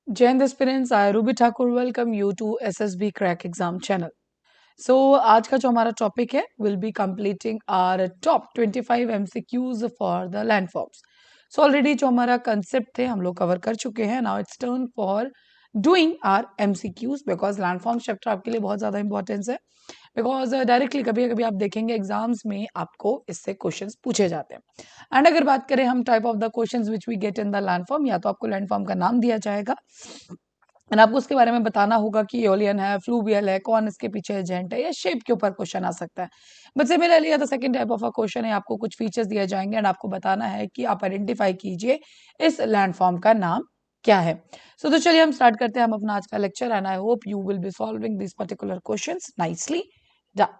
Jai Hind aspirants, I Ruby Thakur welcome you to SSB Crack Exam channel. So आज का जो हमारा topic है will be completing our top 25 MCQs for the landforms. So already जो हमारा concept थे हम लोग कवर कर चुके हैं. Now it's turn for doing our MCQs because landforms chapter आपके लिए बहुत ज़्यादा इंपॉर्टेंस है. बिकॉज डायरेक्टली कभी कभी आप देखेंगे एग्जाम्स में आपको इससे क्वेश्चंस पूछे जाते हैं. एंड अगर बात करें हम type of the questions which we get in the landform, या तो आपको लैंडफॉर्म का नाम दिया जाएगा एंड आपको उसके बारे में बताना होगा कि एओलियन है, फ्लूवियल है, कौन इसके पीछे एजेंट है, या शेप के ऊपर क्वेश्चन आ सकता है. But similarly the second type of a question है, आपको कुछ फीचर्स दिए जाएंगे एंड आपको बताना है कि आप आइडेंटिफाई कीजिए इस लैंडफॉर्म का नाम क्या है. तो चलिए हम स्टार्ट करते हैं हम अपना आज का lecture and I hope you will be solving this particular questions nicely done.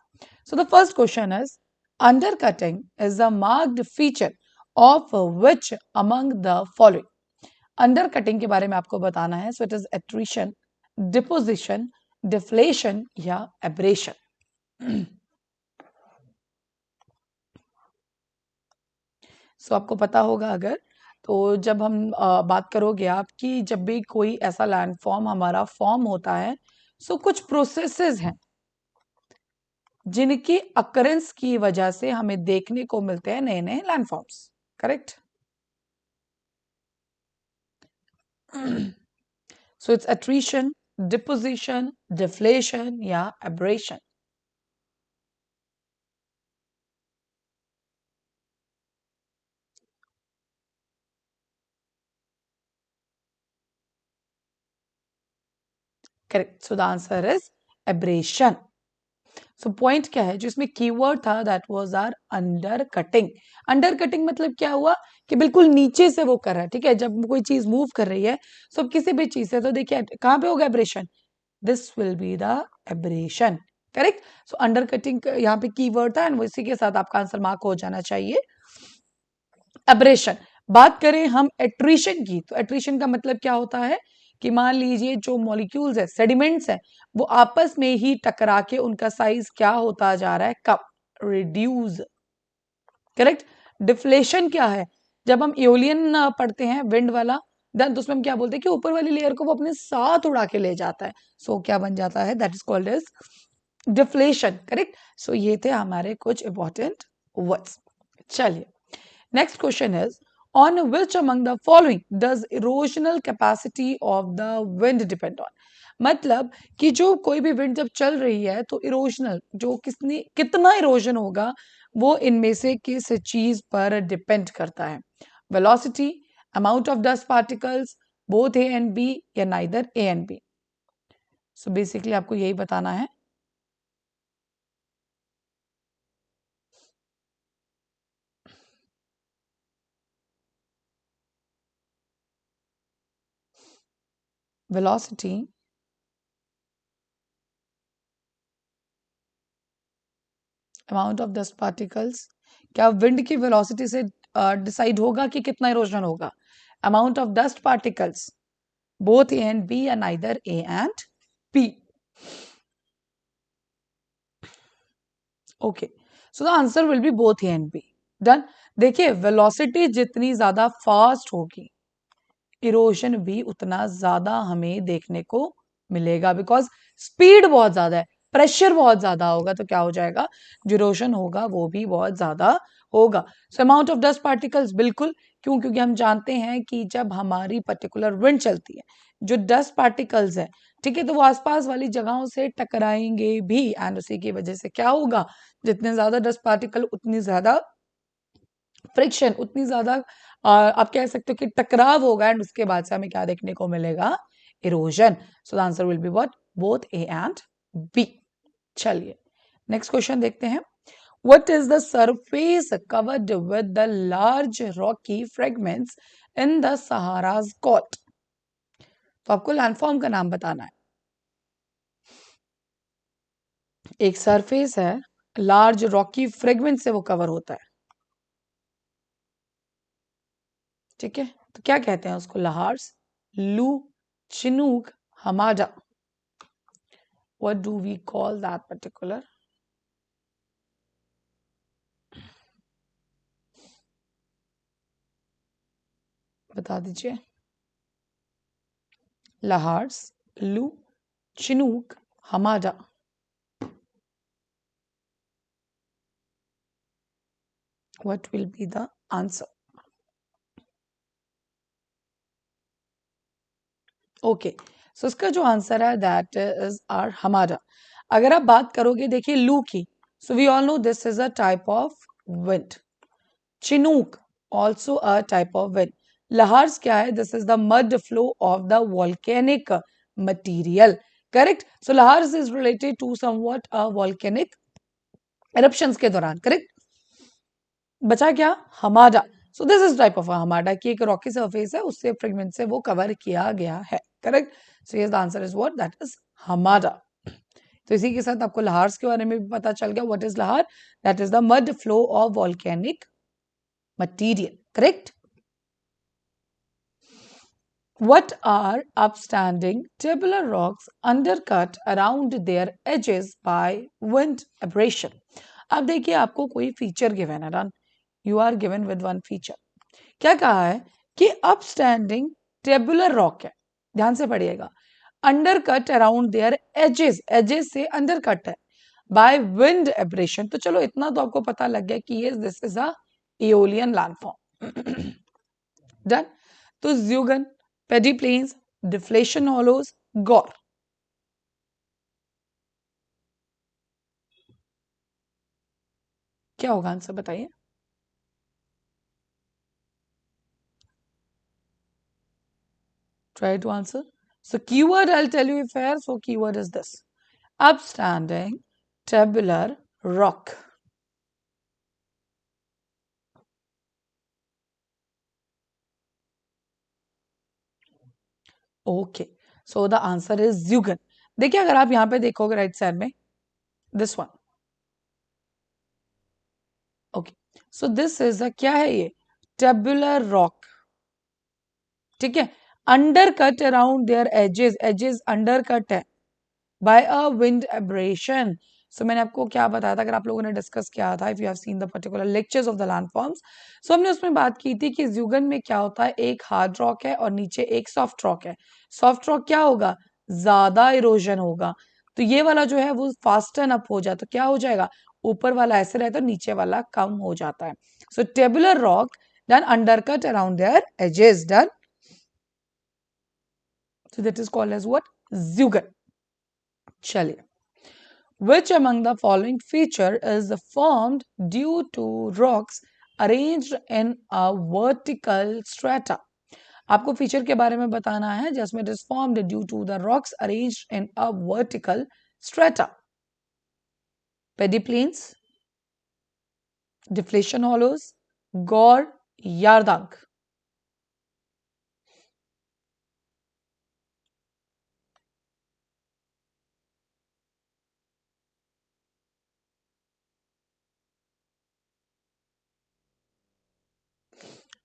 So the first question is, undercutting is a marked feature of which among the following? Undercutting के बारे में आपको बताना है. सो it is attrition, deposition, deflation या abrasion. सो आपको पता होगा अगर तो जब हम बात करोगे आप कि जब भी कोई ऐसा लैंडफॉर्म हमारा फॉर्म होता है, सो कुछ प्रोसेसेस हैं जिनकी अकरेंस की वजह से हमें देखने को मिलते हैं नए नए landforms. Correct. So it's attrition, deposition, deflation या abrasion. Correct. So the answer is abrasion. So point क्या है, जो इसमें कीवर्ड था that was are undercutting. Undercutting मतलब क्या हुआ कि बिल्कुल नीचे से वो कर रहा है. ठीक है, जब कोई चीज मूव कर रही है सो किसी भी चीज से, तो देखिए कहां पे होगा abrasion, this will be the abrasion. Correct. So under cutting यहाँ पे कीवर्ड था एंड इसी के साथ आपका आंसर मार्क हो जाना चाहिए एब्रेशन. बात करें हम एट्रिशन की, तो एट्रिशन का मतलब क्या होता है कि मान लीजिए जो मॉलिक्यूल्स है, सेडिमेंट्स है, वो आपस में ही टकरा के उनका साइज क्या होता जा रहा है, कम, रिड्यूस. करेक्ट. डिफ्लेशन क्या है, जब हम एओलियन पढ़ते हैं विंड वाला, देन तो उसमें हम क्या बोलते हैं कि ऊपर वाली लेयर को वो अपने साथ उड़ा के ले जाता है. सो क्या बन जाता है, that is called as deflation. Correct. So ये थे हमारे कुछ इंपॉर्टेंट वर्ड्स. चलिए next question is, on which among the following does erosional capacity of the wind depend on? मतलब कि जो कोई भी विंड जब चल रही है तो इरोजनल जो किसने कितना इरोजन होगा वो इनमें से किस चीज पर डिपेंड करता है. Velocity, amount of dust particles, both A and B या neither A and B. So basically आपको यही बताना है. Velocity, amount of dust particles, क्या विंड की वेलोसिटी से डिसाइड होगा कि कितना इरोजन होगा. Amount of dust particles, both A and B या neither A and B. Okay. So the answer will be both A and B. Done. देखिए velocity जितनी ज्यादा फास्ट होगी इरोजन भी उतना ज्यादा हमें देखने को मिलेगा, बिकॉज स्पीड बहुत ज्यादा है, प्रेशर बहुत ज्यादा होगा, तो क्या हो जाएगा, जो इरोजन होगा वो भी बहुत ज्यादा होगा. So amount of dust particles, बिल्कुल. क्यों, क्योंकि हम जानते हैं कि जब हमारी पर्टिकुलर विंड चलती है, जो डस्ट पार्टिकल्स है, ठीक है, तो वो आसपास वाली जगहों से टकराएंगे भी एंड उसी की वजह से क्या होगा, जितने ज्यादा डस्ट पार्टिकल उतनी ज्यादा फ्रिक्शन, उतनी ज्यादा आप कह सकते हो कि टकराव होगा एंड उसके बाद से हमें क्या देखने को मिलेगा, erosion. So the answer will be what, both A and B. चलिए नेक्स्ट क्वेश्चन देखते हैं. What is the surface covered with the large rocky fragments in the Sahara's called? तो आपको लैंडफॉर्म का नाम बताना है. एक सरफेस है, लार्ज रॉकी फ्रेगमेंट से वो कवर होता है. ठीक है, तो क्या कहते हैं उसको, लहार्स, लू, Chinook, हमाडा. What do we call that particular? बता दीजिए. Lahars, Lu, Chinook, Hamada. What will be the answer? Okay so इसका जो आंसर है दैट इज आर हमारा. अगर आप बात करोगे देखिए लू की, so we all know this is a type of wind. Chinook also a type of wind. Lahars क्या है? This is the mud flow of the volcanic material. Correct. So lahars is related to somewhat a volcanic eruptions के दौरान. करेक्ट. बचा क्या? Hamada. So this is type of hamada की एक Rocky surface है, उससे फ्रेगमेंट से वो कवर किया गया है. Correct. So yes the answer is what? That is hamada. तो इसी के साथ आपको लहार्स के बारे में भी पता चल गया. What is Lahar? That is the mud flow of volcanic material. Correct. What are upstanding tabular rocks undercut around their edges by wind abrasion? अब देखिए आपको कोई फीचर गिवन है. Done. You are given with one feature. क्या कहा है कि upstanding tabular rock है. ध्यान से पढ़िएगा. Undercut around their edges, edges से अंडरकट है बाय विंड एब्रेशन. तो चलो इतना तो आपको पता लग गया कि ये this is a aeolian landform. Done. तो ज्यूगन, पेडी प्लेन्स, डिफ्लेशन हॉलोज, गौर. क्या होगा आंसर बताइए. Try to answer. So keyword I'll tell you if fair. So keyword is this: upstanding tabular rock. Okay. So the answer is Zyugan. देखिए अगर आप यहाँ पे देखोगे राइट साइड में, this one. Okay. So this is a क्या है ये? Tabular rock. ठीक है. Undercut around their edges. Edges undercut है. By a wind abrasion. So मैंने आपको क्या बताया था, अगर आप लोगों ने डिस्कस किया था, if you have seen the particular lectures of the landforms, so हमने उसमें बात की थी कि ज्यूगन में क्या होता है, एक हार्ड रॉक है और नीचे एक सॉफ्ट रॉक है. सॉफ्ट रॉक क्या होगा? ज्यादा इरोजन होगा. तो ये वाला जो है वो फास्टन अप हो जाता, तो क्या हो जाएगा? ऊपर वाला ऐसे रहता है, नीचे वाला कम हो जाता है. So tabular rock done undercut around their edges. Done. So that is called as what? Zeugen. चलिए. Which among the following feature is formed due to rocks arranged in a vertical strata? आपको feature के बारे में बताना है जिसमें it is formed due to the rocks arranged in a vertical strata. Pediplanes, deflation hollows, gore, yardank.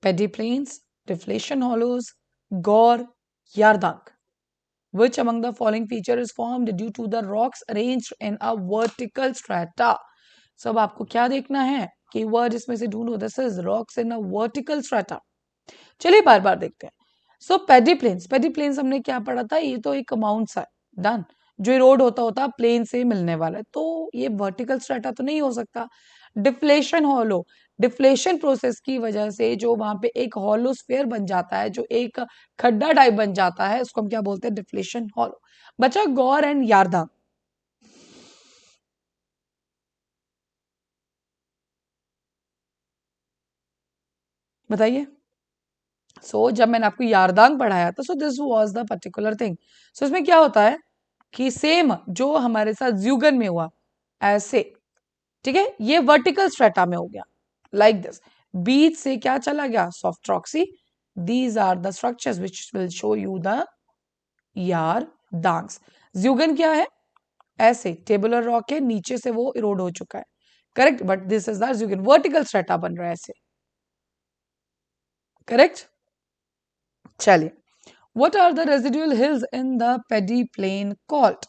Pediplanes, deflation hollows, gore, yardank. Which among the following feature is formed due to the rocks arranged in a vertical strata? सब आपको क्या देखना है कि word इसमें से ढूंढो. This is rocks in a vertical strata. चलिए बार बार देखते हैं. सो पेडिप्लेन्स, पेडिप्लेन्स हमने क्या पढ़ा था? ये तो एक माउंट्स है. डन. जो रोड होता होता प्लेन से मिलने वाला है, तो ये वर्टिकल स्ट्रेटा तो नहीं हो सकता. डिफ्लेशन हॉलो, डिफ्लेशन प्रोसेस की वजह से जो वहां पे एक हॉलो स्फीयर बन जाता है, जो एक खड्डा टाइप बन जाता है, उसको हम क्या बोलते हैं? Deflation hollow. बचा गौर एंड यारदा. बताइए. सो जब मैंने आपको यारदांग पढ़ाया था, so this was the particular thing. So इसमें क्या होता है कि सेम जो हमारे साथ ज्यूगन में हुआ ऐसे, ठीक है, ये वर्टिकल स्ट्रेटा में हो गया लाइक दिस. बीच से क्या चला गया? Soft rocks. These are the structures which will show you the yardangs. ज्यूगन क्या है? ऐसे टेबुलर रॉक है, नीचे से वो इरोड हो चुका है. Correct. But this is the zeugen, vertical strata बन रहा है ऐसे. करेक्ट. चलिए. What are the residual hills in the Paddy Plain called?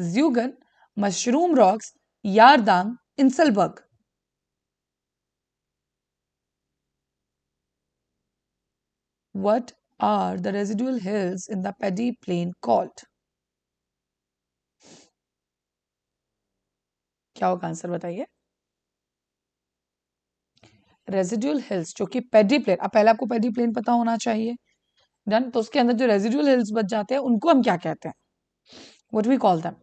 Zeugen, Mushroom Rocks, Yardang, Inselberg. What are the residual hills in the paddy plain called? क्या होगा answer बताइए? Residual hills जो कि पेडी प्लेन, अब पहले आपको पेडी प्लेन पता होना चाहिए, डन। तो उसके अंदर जो रेजिडुअल हिल्स बच जाते हैं उनको हम क्या कहते हैं? What we call them?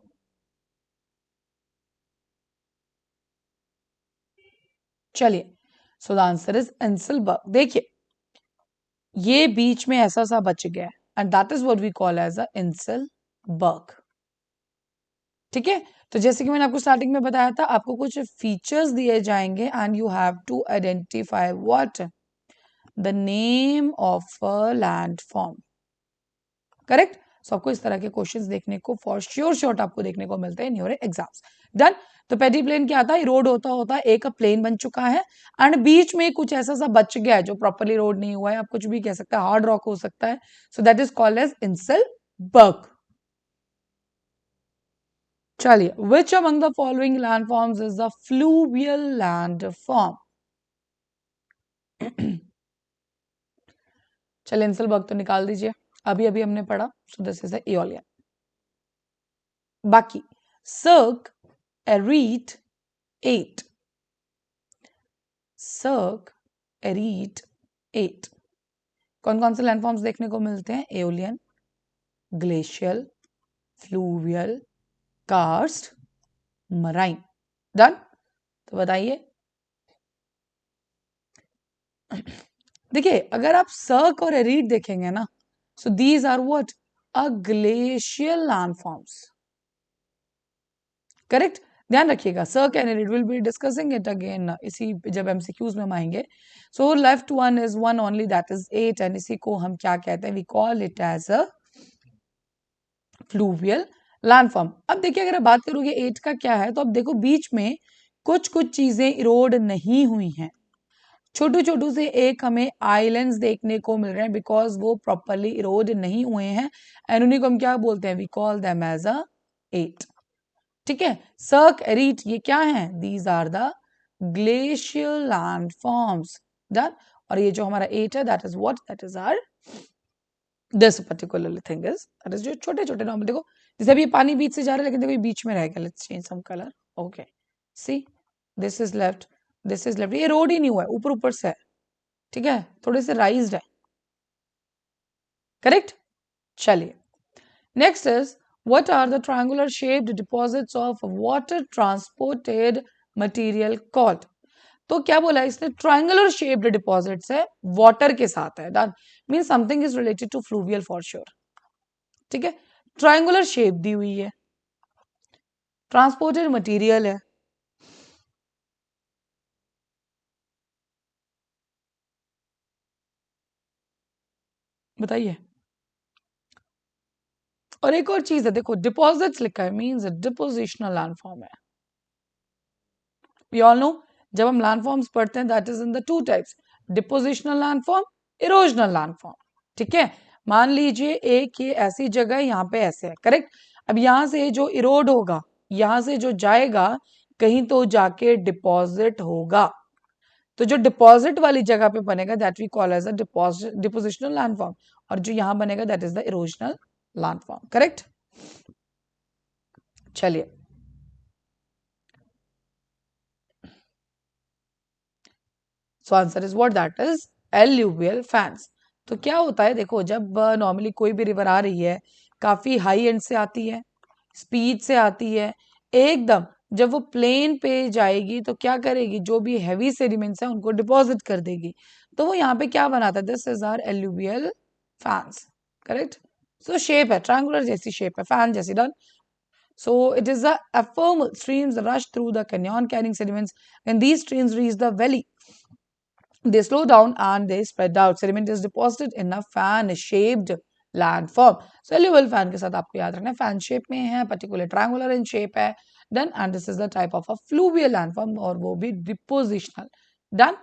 चलिए, so the answer is inselberg. देखिए, ये बीच में ऐसा सा बच गया है and that is what we call as a inselberg. ठीक है, तो जैसे कि मैंने आपको स्टार्टिंग में बताया था, आपको कुछ फीचर्स दिए जाएंगे and you have to identify what the name of a landform. Correct? So आपको इस तरह के क्वेश्चंस देखने को फॉर श्योर शॉर्ट आपको देखने को मिलते हैं इन योर एग्जाम्स। डन। तो पेडी प्लेन क्या था? रोड होता होता एक प्लेन बन चुका है एंड बीच में कुछ ऐसा सा बच गया है जो प्रॉपरली रोड नहीं हुआ है, आप कुछ भी कह सकते हैं, हार्ड रॉक हो सकता है, so that is called as inselberg. चलिए, which among the following landforms is the fluvial landform? चलिए, इंसलबर्ग तो निकाल दीजिए, अभी अभी हमने पढ़ा, सो दिस इज एओलियन। बाकी सर्क, एरीट, एट, सर्क, एरीट, एट, कौन कौन से लैंडफॉर्म्स देखने को मिलते हैं? Aeolian, glacial, fluvial, karst, marine. Done. तो बताइए। देखिए, अगर आप सर्क और एरीट देखेंगे ना, so these are what? A glacial landforms. Correct? ध्यान रखिएगा, cirque and arete, will be discussing it again इसी जब एमसीक्यूज में हम आएंगे। So left one is one only, that is 8, and इसी को हम क्या कहते हैं? We call it as a fluvial landform. अब देखिए, अगर आप बात करोगे 8 का क्या है, तो अब देखो बीच में कुछ कुछ चीजें इरोड नहीं हुई हैं, छोटू छोटू से एक हमें आइलैंड्स देखने को मिल रहे हैं बिकॉज वो प्रॉपरली इरोड नहीं हुए हैं एंड उन्हीं को हम क्या बोलते हैं? We call them as a 8। ठीक है, सर्क, एरीट, ये क्या है? These are the glacial landforms. Done. और ये जो हमारा 8 है, that is what? That is or this particular thing is, that is जो छोटे छोटे नॉर्मल, देखो जैसे अभी ये पानी बीच से जा रहा है लेकिन देखो ये बीच में रहेगा, let's change some colour. Okay, see, this is left, this is left, ये रोड ही नहीं हुआ है, ऊपर ऊपर से है। ठीक है, थोड़े से राइज्ड है। करेक्ट? चलिए, next is what are the triangular shaped deposits of water transported material called? तो क्या बोला इसने? ट्रायंगुलर शेप्ड डिपॉजिट्स है, वाटर के साथ है, done, mean something is related to fluvial for sure. ठीक है, ट्रायंगुलर शेप दी हुई है, ट्रांसपोर्टेड मटेरियल है, बताइए। और एक और चीज है, देखो डिपॉजिट्स लिखा है, मींस डिपोजिशनल लैंडफॉर्म है। वी ऑल नो, जब हम लैंडफॉर्म्स पढ़ते हैं, that is in the two types, depositional landform, erosional landform. ठीक है, मान लीजिए एक ये ऐसी जगह है, यहाँ पे ऐसे है, करेक्ट? अब यहाँ से जो इरोड होगा, यहाँ से जो जाएगा कहीं तो जाके डिपॉजिट होगा, तो जो डिपॉजिट वाली जगह पे बनेगा that we call as a depositional landform, और जो यहाँ बनेगा that is the erosional landform. Correct? चलिए, so answer is what? That is alluvial fans. तो क्या होता है, देखो जब नॉर्मली कोई भी रिवर आ रही है, काफी हाई एंड से आती है, स्पीड से आती है, एकदम जब वो प्लेन पे जाएगी तो क्या करेगी? जो भी हैवी सेडिमेंट्स है उनको डिपॉजिट कर देगी, तो वो यहाँ पे क्या बनाता है? This is or alluvial fans. Correct? So shape है, ट्रायंगुलर जैसी शेप है, फैन जैसी, done. So it is the ephemeral streams that rush through the canyon carrying sediments. When these streams reach the valley, they slow down and they spread out. Sediment is deposited in a fan-shaped landform. So alluvial fan के साथ आपको याद रखना है, fan shape में है, particular triangular in shape है, done, and this is the type of a fluvial landform और वो भी depositional, done.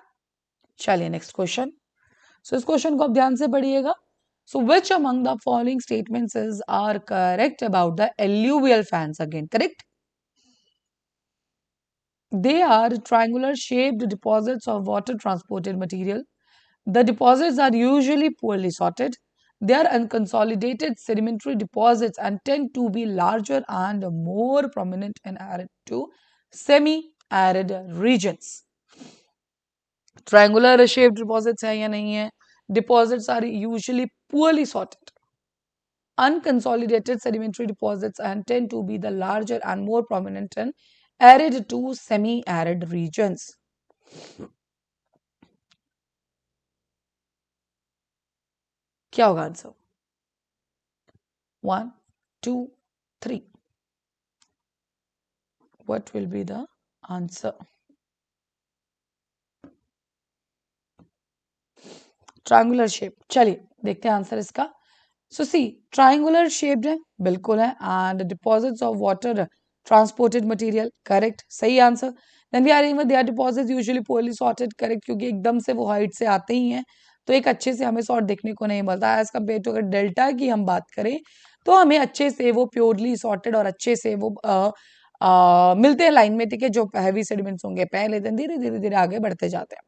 चलिए नेक्स्ट क्वेश्चन। सो इस क्वेश्चन को आप ध्यान से पढ़िएगा। So which among the following statements are correct about the alluvial fans? Again, correct? They are triangular shaped deposits of water transported material. The deposits are usually poorly sorted. They are unconsolidated sedimentary deposits and tend to be larger and more prominent in arid to semi-arid regions. Triangular shaped deposits है या नहीं है? Deposits are usually poorly sorted. Unconsolidated sedimentary deposits and tend to be the larger and more prominent in arid to semi-arid regions. क्या होगा answer? 1, 2, 3. What will be the answer? Triangular shape. चलिए देखते हैं answer इसका. सो सी triangular shaped है, बिल्कुल है. And deposits of water transported material, correct, सही answer. Then we are having they are deposits usually poorly sorted, correct, क्योंकि एकदम से वो हाइट से आते ही हैं तो एक अच्छे से हमें सॉर्ट देखने को नहीं मिलता. एज कम्पेयर टू अगर डेल्टा की हम बात करें तो हमें अच्छे से वो प्योरली सॉर्टेड और अच्छे से वो मिलते हैं लाइन में, ठीक है, जो हैवी सेडिमेंट्स होंगे पहले, देन धीरे धीरे धीरे आगे बढ़ते जाते हैं.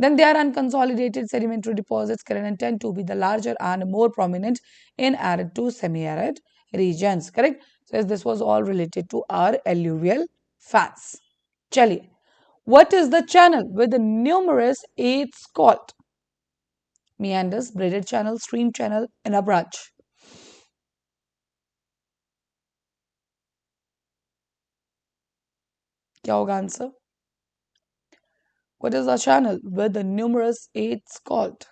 Then they are unconsolidated sedimentary deposits current and tend to be the larger and more prominent in arid to semi-arid regions. Correct? So yes, this was all related to our alluvial fans. चलिए, what is the channel with the numerous eights called? Meanders, braided channel, stream channel, and a branch. क्या होगा answer? What is the channel with the numerous eights called?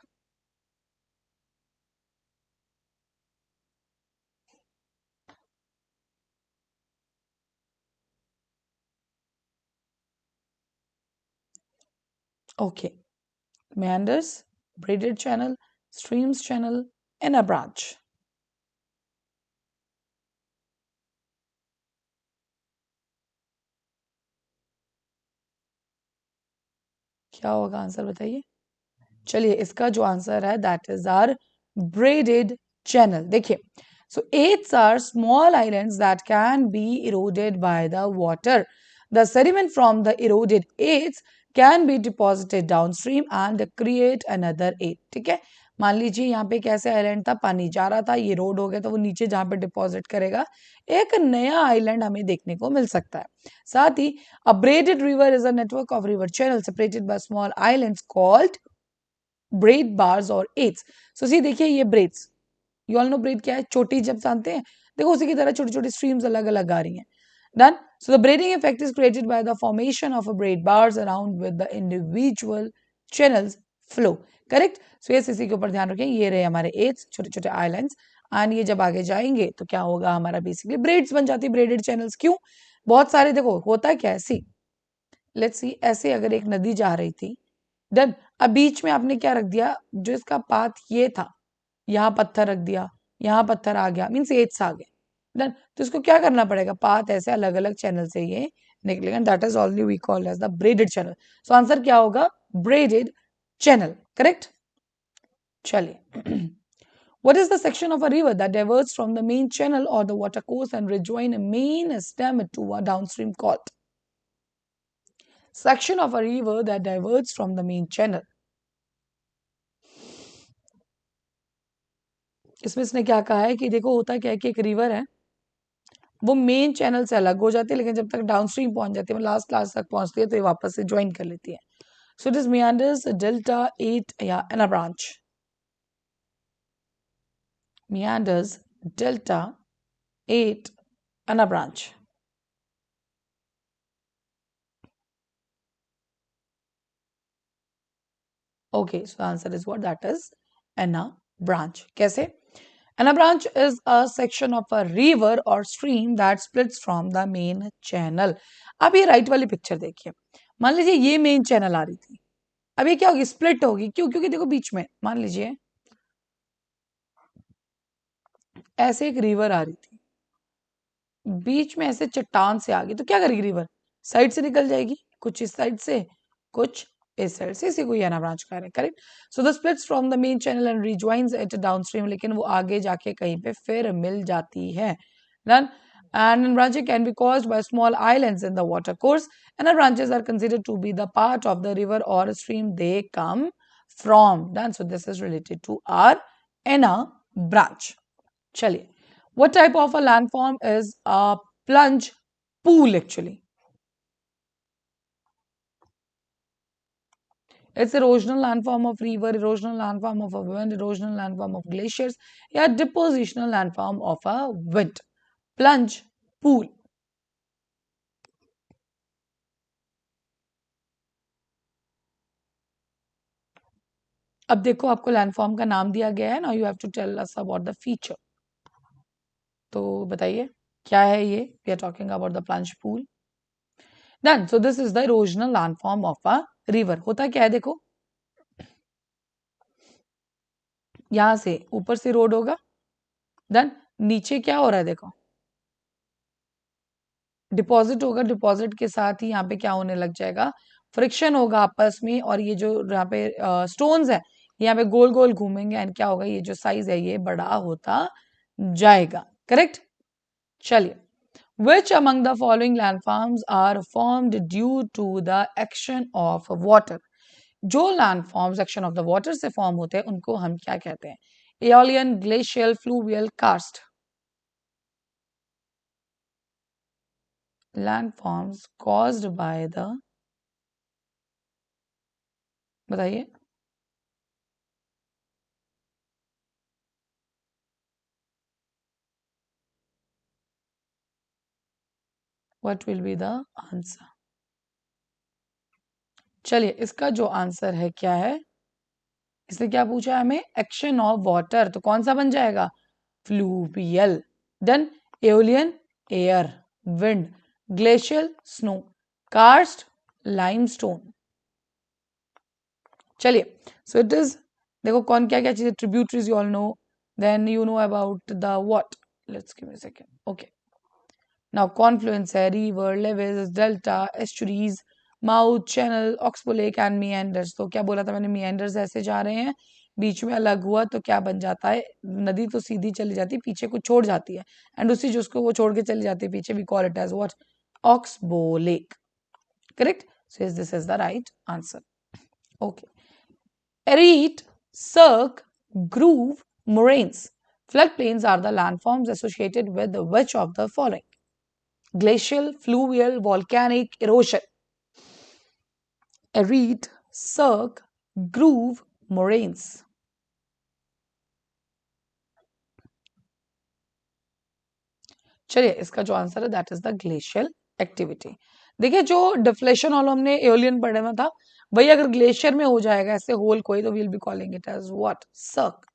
Okay. Meanders, braided channel, streams channel, and a branch. क्या होगा answer बताइए. चलिए इसका जो answer है that is are braided channel. देखिए, so aits are small islands that can be eroded by the water. The sediment from the eroded aits can be deposited downstream and create another ait. ठीक है, मान लीजिए यहाँ पे कैसे island था, पानी जा रहा था, ये रोड हो गया तो वो नीचे जहाँ पे डिपॉजिट करेगा एक नया आइलैंड हमें देखने को मिल सकता है. साथ ही a braided river is a network of river channel separated by small islands called braid bars और एट्स. सो सी देखिए ये braids, you all know braid क्या है, चोटी जब जानते हैं, देखो उसी की तरह छोटी छोटी स्ट्रीम्स अलग अलग आ रही हैं. Done. So the braiding effect is created by the formation of a bread bars around with the individual channels flow. Correct. So yes, इसी के ऊपर ध्यान रखें, ये रहे हमारे एट्स, छोटे छोटे आइलैंड्स. एंड ये जब आगे जाएंगे तो क्या होगा, हमारा बेसिकली ब्रेड्स बन जाती है, ब्रेडेड चैनल्स. क्यों? बहुत सारे, देखो होता क्या है, सी लेट्स सी, ऐसे अगर एक नदी जा रही थी, डन, अब बीच में आपने क्या रख दिया, जो इसका पाथ ये था, यहाँ पत्थर रख दिया, यहाँ पत्थर आ गया, मीन्स एट्स आ गए. डन. तो इसको क्या करना पड़ेगा, पाथ ऐसे अलग अलग चैनल से ये निकलेगा. That is only we call as the braided channel. So answer क्या होगा, ब्रेडेड चैनल. करेक्ट. चलिए, what is the section of a river that diverges from the main channel or the water course and rejoin a main stem to a downstream called? Section of a river that diverges from the main channel. इसमें इसने क्या कहा है कि देखो होता क्या है कि एक रिवर है, वो मेन चैनल से अलग हो जाती है, लेकिन जब तक डाउनस्ट्रीम पहुंच जाती है, लास्ट क्लास तक पहुंचती है, तो ये वापस से ज्वाइन कर लेती है. सो इट इज meanders delta 8 या in a branch. Meanders delta 8 and a branch. Okay, so the answer is what? That is in a branch. कैसे? An a branch is a section of a river or stream that splits from the main channel. अब ये right वाली picture देखिए, मान लीजिए ये main channel आ रही थी, अब ये क्या होगी, स्प्लिट होगी. क्यों? क्योंकि देखो बीच में मान लीजिए ऐसे एक रिवर आ रही थी, बीच में ऐसे चट्टान से आ गई, तो क्या करेगी रिवर, साइड से निकल जाएगी, कुछ इस साइड से, कुछ इस साइड से, इसी को याना ब्रांच कह रहे हैं. Correct. So the splits from the main channel and rejoins it downstream, लेकिन वो आगे जाके कहीं पे फिर मिल जाती है. Done. And branching can be caused by small islands in the water course, and the branches are considered to be the part of the river or stream they come from. Done. So this is related to our inner branch. चलिए, what type of a landform is a plunge pool actually? It's erosional landform of river, erosional landform of a wind, erosional landform of glaciers, या depositional landform of a wind. Plunge pool. अब देखो आपको landform का नाम दिया गया है ना, you have to tell us about the feature. तो बताइए क्या है ये? We are talking about the plunge pool. Done. So this is the erosional landform of a river. होता क्या है देखो, यहां से ऊपर से रोड होगा, देन नीचे क्या हो रहा है देखो, डिपॉजिट होगा, डिपॉजिट के साथ ही यहाँ पे क्या होने लग जाएगा, फ्रिक्शन होगा आपस में, और ये जो यहाँ पे स्टोन्स है यहाँ पे गोल गोल घूमेंगे, एंड क्या होगा, ये जो साइज है ये बड़ा होता जाएगा. करेक्ट. चलिए, which among the following landforms are formed due to the action of water? जो landforms action of the water से form होते हैं उनको हम क्या कहते हैं? Aeolian, glacial, fluvial, karst. Landforms caused by the, बताइए. What will be the answer? चलिए, इसका जो आंसर है क्या है, इसने क्या पूछा हमें, एक्शन ऑफ वाटर, तो कौन सा बन जाएगा, fluvial. Then aeolian, air, wind, glacial, snow, karst, limestone. चलिए, सो इट इज, देखो कौन क्या क्या चीजें, tributaries you all know, then you know about the what, let's give me a second. Okay, now confluence है, river, levees, delta, estuaries, mouth, channel, oxbow lake and meanders. तो क्या बोला था मैंने, मिएंडर्स ऐसे जा रहे हैं, बीच में अलग हुआ तो क्या बन जाता है, नदी तो सीधी चली जाती है, पीछे कुछ छोड़ जाती है, एंड उसी जो उसको वो छोड़ के चली जाती है पीछे, we call it as what, oxbow lake. Correct. So this is the right answer. Okay. Errate, cirque, groove, moraines. Floodplains are the landforms associated with which of the following? Glacial, fluvial, volcanic, erosion. Errate, cirque, groove, moraines. चलिए, इसका जो answer है that is the glacial activity. देखिए, जो deflation वाला हमने aeolian पढ़े में था, वही अगर ग्लेशियर में हो जाएगा ऐसे होल कोई, तो we'll be calling it as what, cirque.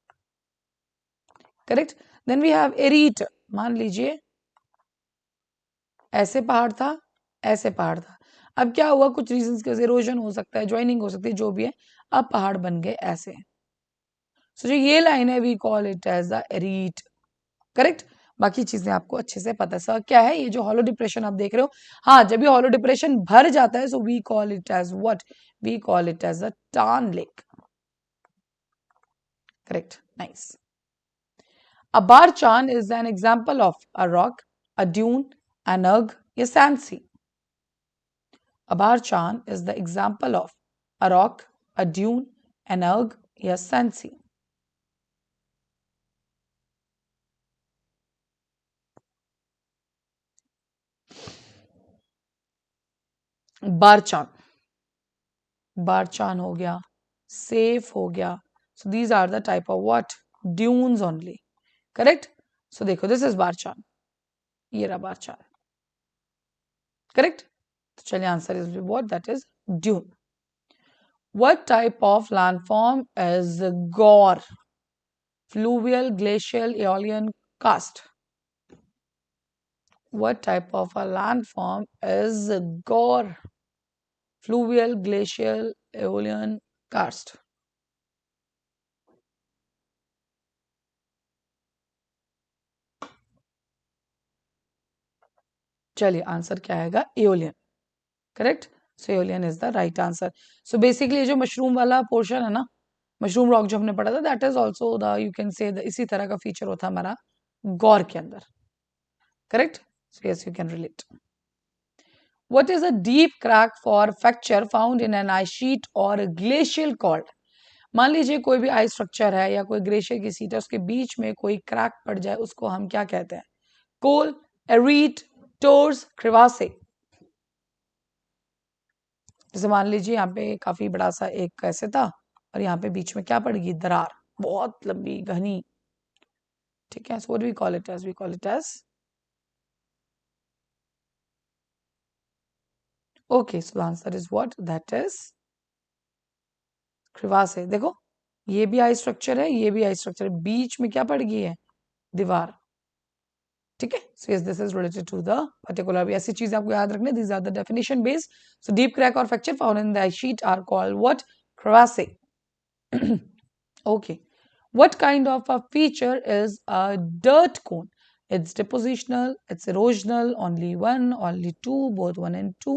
Correct. Then we have arete. मान लीजिए ऐसे पहाड़ था, ऐसे पहाड़ था, अब क्या हुआ, कुछ रीजंस की वजह से इरोजन हो सकता है, ज्वाइनिंग हो सकती है, जो भी है, अब पहाड़ बन गए ऐसे. सो जो ये लाइन है we call it as the arete. Correct. बाकी चीजें आपको अच्छे से पता है. सर क्या है ये जो हॉलो डिप्रेशन आप देख रहे हो, हाँ, जब ये हॉलो डिप्रेशन भर जाता है, so we call it as what, we call it as a tarn lake. Correct. Nice. A barchan is an example of a rock, a dune, an erg, a sand sea. A barchan is the example of a rock, a dune, an erg, a sand sea. Barchan. Barchan हो गया, safe हो गया. So these are the type of what? Dunes only. Correct? So देखो, this is barchan. ये रहा barchan. Correct? तो चलिए, answer is what? That is dune. What type of landform is gore? Fluvial, glacial, aeolian, karst. What type of a landform is gore? Fluvial, glacial, aeolian, karst. चलिए, answer क्या आएगा, aeolian. Correct. So aeolian is the right answer. So basically जो mushroom वाला portion है ना, mushroom rock जो हमने पढ़ा था, that is also the, you can say इसी तरह का फीचर होता है हमारा गौर के अंदर. Correct. So yes, you can relate. What is a deep crack for fracture found in an ice sheet or a glacial called? मान लीजिए कोई भी आइस स्ट्रक्चर है या कोई ग्लेशियर की सीट है, उसके बीच में कोई क्रैक पड़ जाए, उसको हम क्या कहते हैं? कोल, एरीट, टोर्स, क्रिवासे। जैसे मान लीजिए यहाँ पे काफी बड़ा सा एक ऐसे था और यहाँ पे बीच में क्या पड़ गई? दरार, बहुत लंबी घनी। ठीक है, so what do we call it as? We call it as, okay, so the answer is what? That is क्रिवासे। देखो ये भी आई स्ट्रक्चर है, ये भी आई स्ट्रक्चर है, बीच में क्या पड़ गई है? दीवार। ठीक है, so yes this is related to the particular. भी ऐसी चीज आपको याद रखना, this are the definition based. So deep crack और fracture found in the ice sheet are called what? Crevasse. Okay. What kind of a feature is a dirt cone? It's depositional, it's erosional, only one, only two, both one and two,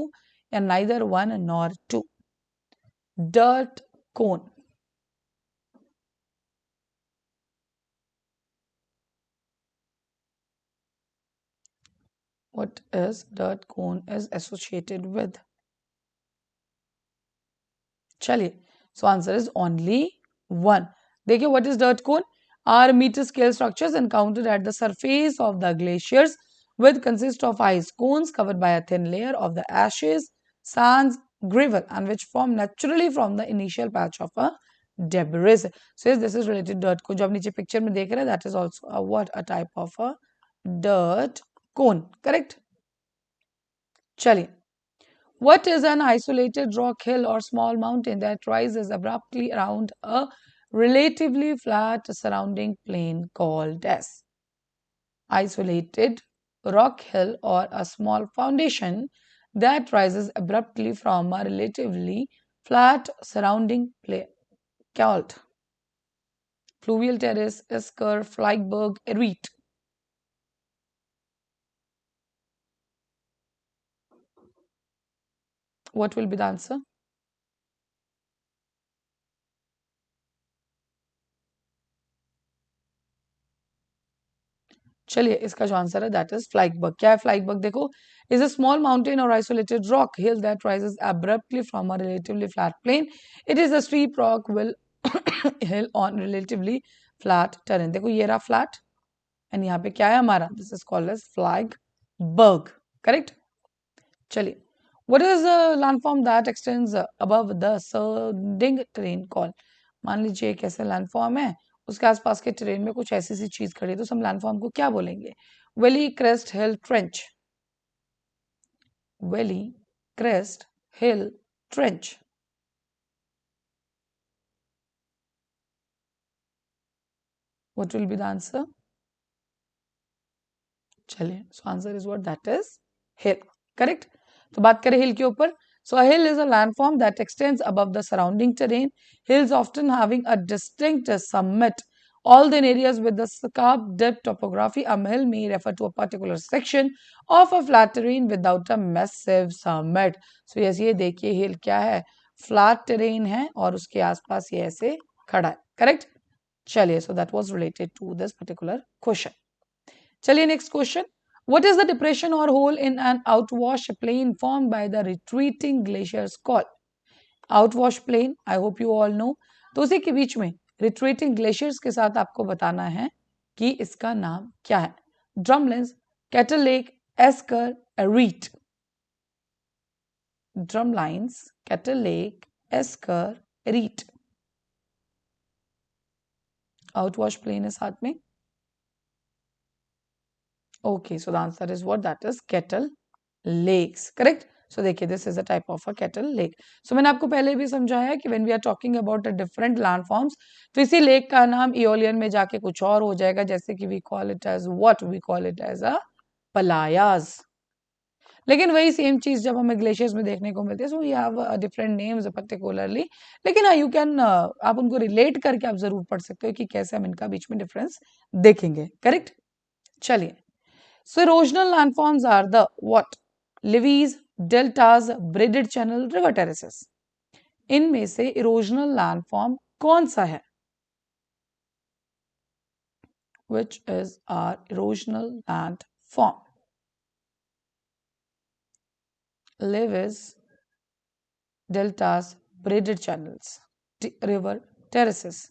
and neither one nor two. Dirt cone. What is dirt cone is associated with? चलिए, so answer is only one. देखिए, what is dirt cone? Are meter scale structures encountered at the surface of the glaciers which consist of ice cones covered by a thin layer of the ashes, sands, gravel, and which form naturally from the initial patch of a debris. So yes, this is related to dirt cone. जो आप नीचे picture में देख रहे हैं, that is also a what? A type of a dirt cone. Correct? चलिए, what is an isolated rock hill or small mountain that rises abruptly around a relatively flat surrounding plain called as? Isolated rock hill or a small foundation that rises abruptly from a relatively flat surrounding plain called? Fluvial terrace, esker, Fleiberg, Erwitt. What will be the answer? चलिए, इसका जो answer है that is फ्लाइकबर्ग। क्या है फ्लाइकबर्ग? देखो, is a small mountain or isolated rock hill that rises abruptly from a relatively flat plain. It is a steep rock will hill on relatively flat terrain. देखो ये रहा फ्लैट एंड यहाँ पे क्या है हमारा? दिस इज कॉल्ड एज फ्लाइकबर्ग। Correct? चलिए, what is the landform that extends above the surrounding terrain called? मान लीजिए एक ऐसा लैंडफॉर्म है, उसके आसपास के टेरेन में कुछ ऐसी सी चीज खड़ी है, तो हम लैंडफॉर्म को क्या बोलेंगे? Valley, crest, hill, trench. Valley, crest, hill, trench. What will be the answer? चलिए, so answer is what? That is hill. Correct? तो बात करें हिल के ऊपर, so a hill is a landform that extends above the surrounding terrain. Hills often having a distinct summit. All in areas with the scarp dip topography, a hill may refer to a particular section of a flat terrain without a massive summit. So yes, ये देखिए हिल क्या है? Flat terrain है और उसके आसपास ये ऐसे खड़ा है। करेक्ट? चलिए, so that was related to this particular question. चलिए next question, what is the depression or hole in an outwash plain formed by the retreating glaciers called? Outwash plain, I hope you all know. तो उसी के बीच में retreating glaciers के साथ आपको बताना है कि इसका नाम क्या है? Drumlins, Kettle Lake, Esker, Erieट। Drumlins, Kettle Lake, Esker, Erieट। Outwash plain है साथ में। Okay, so the answer is what? That is Kettle Lakes. Correct? So देखिए, this is a type of a kettle lake. So मैंने आपको पहले भी समझाया कि when we are talking about a different landforms, तो इसी लेक का नाम इओलियन में जाके कुछ और हो जाएगा, जैसे कि we call it as what? We call it as a पलायास। लेकिन वही सेम चीज जब हमें ग्लेशियर्स में देखने को मिलती है, so we have different names particularly. लेकिन हाँ, यू कैन आप उनको रिलेट करके आप जरूर पढ़ सकते हो कि कैसे हम इनका बीच में डिफरेंस देखेंगे। करेक्ट? चलिए, so erosional landforms are the what? Levees, deltas, braided channel, river terraces. इनमें से erosional landform कौन सा है? Which is our erosional landform? Levees, deltas, braided channels, river terraces,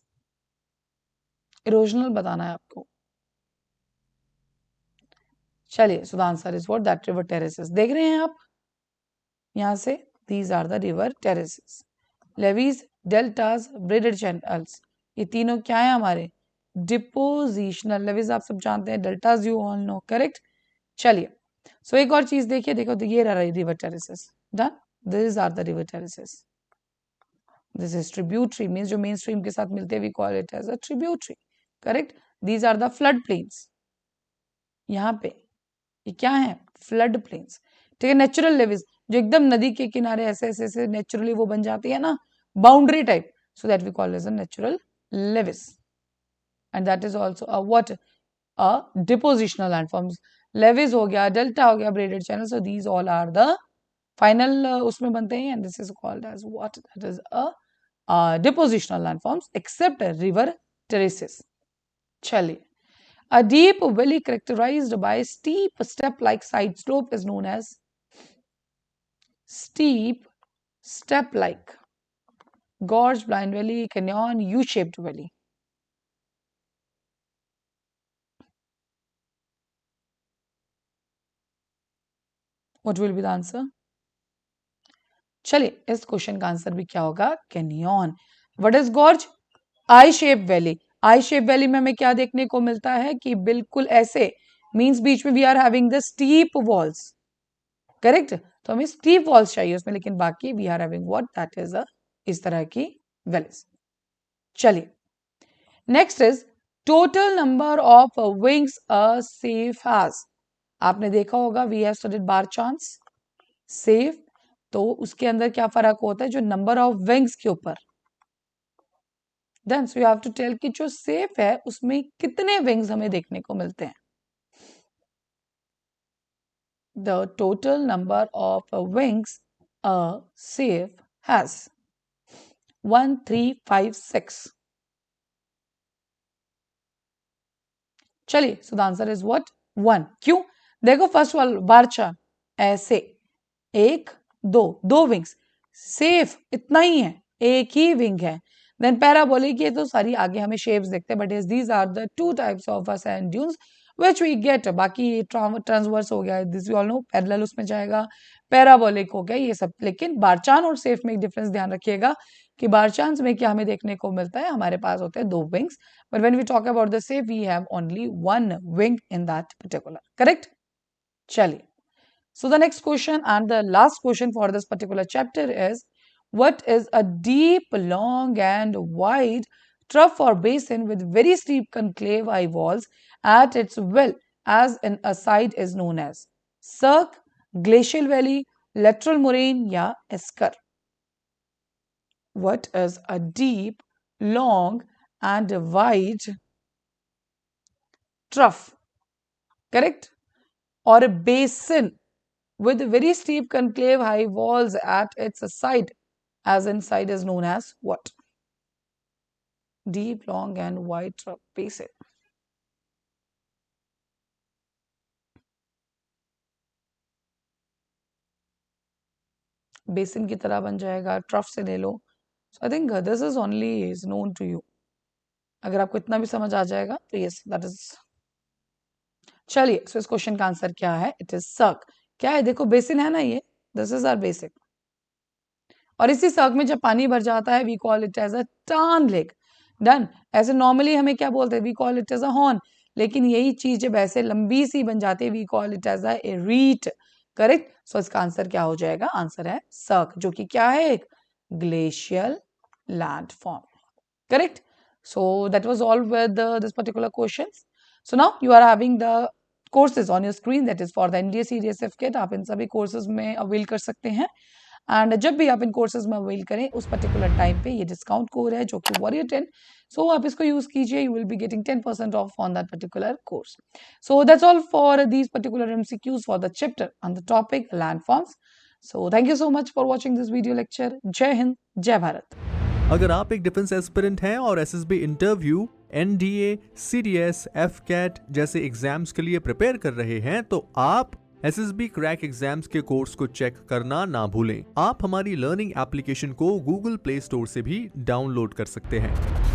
erosional बताना है आपको। चलिए, so the answer is what, that river terraces. देख रहे हैं आप यहां से, these are the river terraces. Levees, deltas, braided channels, ये तीनों क्या है हमारे, डिपोजिशनल। लेवीज आप सब जानते हैं, deltas you all no, correct. चलिए, सो एक और चीज देखिए, देखो तो ये रहा river terraces, done, this are the river terraces. This is tributary, means जो मेन स्ट्रीम के साथ मिलते हैं, we call it as a tributary, correct. These are the flood plains, यहाँ पे ये क्या है, फ्लड प्लेन्स, ठीक है। नेचुरल लेवीज, जो एकदम नदी के किनारे ऐसे ऐसे ऐसे नेचुरली वो बन जाती है ना, boundary type, so that we call as a natural levees, and that is also a what, a depositional landforms. Levees हो गया, डेल्टा हो गया, braided channel, so these all are the final उसमें बनते हैं, and this is called as what, that is a depositional landforms except river terraces. चलिए, a deep valley characterized by steep step-like side slope is known as steep step-like gorge, blind valley, canyon, U-shaped valley. What will be the answer? चलिए, इस question का answer भी क्या होगा, canyon. What is gorge, I shape valley. I shape valley में हमें क्या देखने को मिलता है कि बिल्कुल ऐसे, मींस बीच में we are having the steep walls, correct. तो हमें स्टीप वॉल्स चाहिए उसमें, लेकिन बाकी we are having what, that is a इस तरह की वैलीज। चलिए, next is total number of wings a seif has. आपने देखा होगा, we have studied barchans, seif, तो उसके अंदर क्या फर्क होता है, जो नंबर ऑफ विंग्स के ऊपर, then so you have to tell कि जो सेफ है उसमें कितने विंग्स हमें देखने को मिलते हैं। The total number of wings a seif has 1 3 5 6। चलिए, so the answer is what, 1। क्यों, देखो फर्स्ट वाल बारचा ऐसे, एक दो विंग्स, सेफ इतना ही है, एक ही विंग है। देन पैराबोलिक, ये तो सारी आगे हमें शेप्स देखते हैं, but is these are the two types of sand dunes which we get. बाकी ट्रांसवर्स हो गया, this we all know, parallel उसमें जाएगा, पैराबोलिक हो गया, ये सब। लेकिन बारचान और सेफ में एक डिफरेंस ध्यान रखिएगा कि बारचांस में क्या हमें देखने को मिलता है, हमारे पास होते हैं दो wings, but when we talk about the seif we have only one wing in that particular, correct. चलिए, so the next question and the last question for this particular chapter is, what is a deep, long and wide trough or basin with very steep concave high walls at its well as in a side is known as cirque, glacial valley, lateral moraine या esker? What is a deep, long and wide trough, correct, or a basin with very steep concave high walls at its side, as inside is known as what? Deep, long and wide trough basin. Basin की तरह बन जाएगा, trough से ले लो। So I think this is only is known to you. अगर आपको इतना भी समझ आ जाएगा तो यस, दैट इज। चलिए, सो इस क्वेश्चन का आंसर क्या है, इट इज सर्क। क्या है, देखो बेसिन है ना ये, दिस इज आवर बेसिन, और इसी सर्क में जब पानी भर जाता है we call it as a tarn lake, done. ऐसे नॉर्मली हमें क्या बोलते हैं, we call it as a horn, लेकिन यही चीज जब ऐसे लंबी सी बन जाती है we call it as arete, correct. So इसका आंसर क्या हो जाएगा, आंसर है सर्क, जो कि क्या है, एक glacial landform, correct. So that was all with this particular questions. So now you are having the courses on your screen, that is for the NDA CDSF kit. आप इन सभी कोर्सेज में अवेल कर सकते हैं, एंड जब भी आप इन कोर्सेज में अवेल करें उस पर्टिकुलर टाइम पे ये डिस्काउंट कोड है जो कि वॉरियर 10, सो आप इसको यूज कीजिए, you will be getting 10% of on that particular course. So that's all for these particular MCQs for the chapter on the topic landforms. So thank you so much for watching this video lecture. जय हिंद, जय भारत। अगर आप एक defence aspirant हैं और SSB interview, NDA, CDS, AFCAT जैसे exams के लिए प्रिपेयर कर रहे हैं, तो आप एसएसबी क्रैक एग्जाम्स के कोर्स को चेक करना ना भूलें। आप हमारी लर्निंग एप्लीकेशन को गूगल प्ले स्टोर से भी डाउनलोड कर सकते हैं।